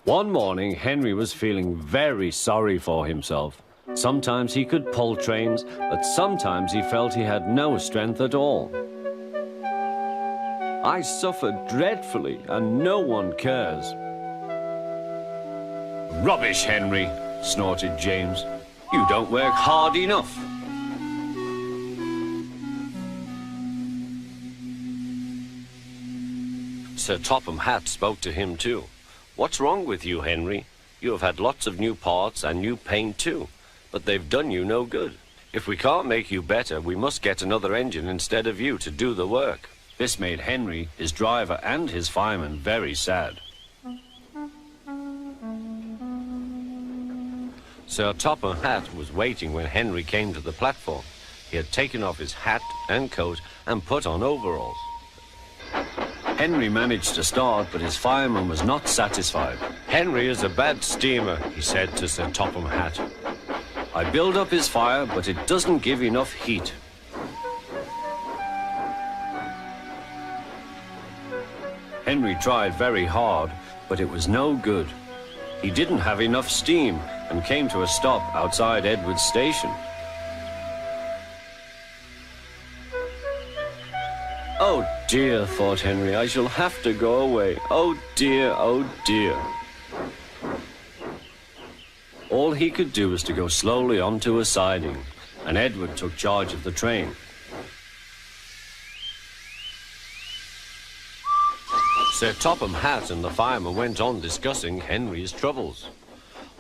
One morning, Henry was feeling very sorry for himself. Sometimes he could pull trains, but sometimes he felt he had no strength at all. I suffered dreadfully, and no one cares. Rubbish, Henry, snorted James. You don't work hard enough. Sir Topham Hatt spoke to him too. What's wrong with you, Henry? You have had lots of new parts and new paint too, but they've done you no good. If we can't make you better, we must get another engine instead of you to do the work. This made Henry, his driver, and his fireman very sad. Sir Topham Hatt was waiting when Henry came to the platform. He had taken off his hat and coat and put on overalls. Henry managed to start, but his fireman was not satisfied. Henry is a bad steamer, he said to Sir Topham Hatt. I build up his fire, but it doesn't give enough heat. Henry tried very hard, but it was no good. He didn't have enough steam and came to a stop outside Edward's station. Oh dear, thought Henry, I shall have to go away. Oh dear, oh dear. All he could do was to go slowly onto a siding, and Edward took charge of the train. Sir Topham Hatt and the fireman went on discussing Henry's troubles.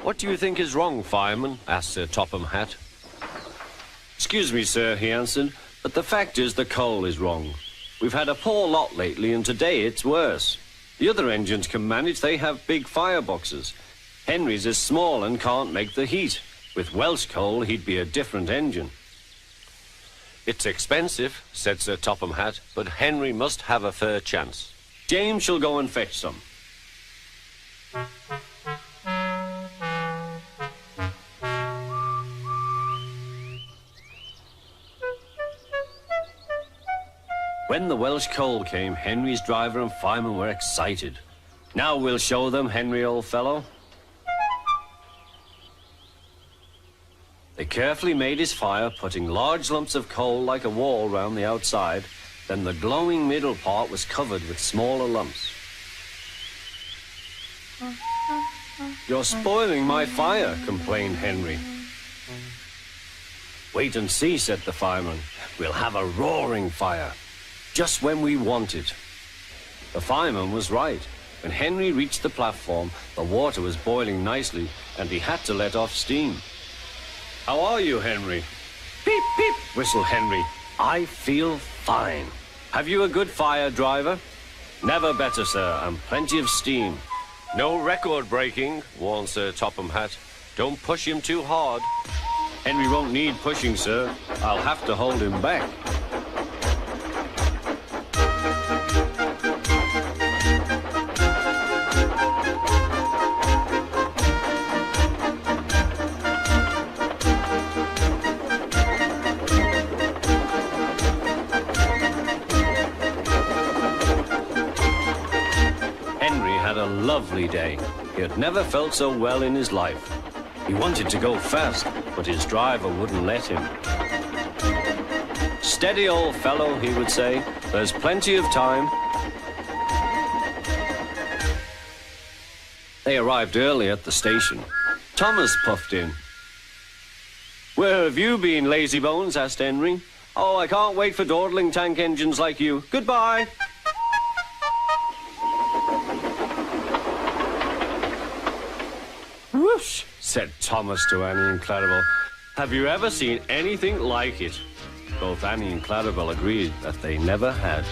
What do you think is wrong, fireman? Asked Sir Topham Hatt. Excuse me, sir, he answered, but the fact is the coal is wrong. We've had a poor lot lately, and today it's worse. The other engines can manage, they have big fireboxes. Henry's is small and can't make the heat. With Welsh coal, he'd be a different engine. It's expensive, said Sir Topham Hatt, but Henry must have a fair chance. James shall go and fetch some. When the Welsh coal came, Henry's driver and fireman were excited. Now we'll show them, Henry, old fellow. They carefully made his fire, putting large lumps of coal like a wall round the outside. Then the glowing middle part was covered with smaller lumps. You're spoiling my fire, complained Henry. Wait and see, said the fireman. We'll have a roaring fire, just when we want it. The fireman was right. When Henry reached the platform, the water was boiling nicely, and he had to let off steam. How are you, Henry? Peep, peep, whistled Henry. I feel fine. Have you a good fire, driver? Never better, sir, and plenty of steam. No record breaking, warned Sir Topham Hatt. Don't push him too hard. Henry won't need pushing, sir. I'll have to hold him back. Lovely day. He had never felt so well in his life. He wanted to go fast, but his driver wouldn't let him. Steady, old fellow, he would say. There's plenty of time. They arrived early at the station. Thomas puffed in. Where have you been, lazybones? Asked Henry. Oh, I can't wait for dawdling tank engines like you. Goodbye. Whoosh, said Thomas to Annie and Clarabel. Have you ever seen anything like it? Both Annie and Clarabel agreed that they never had.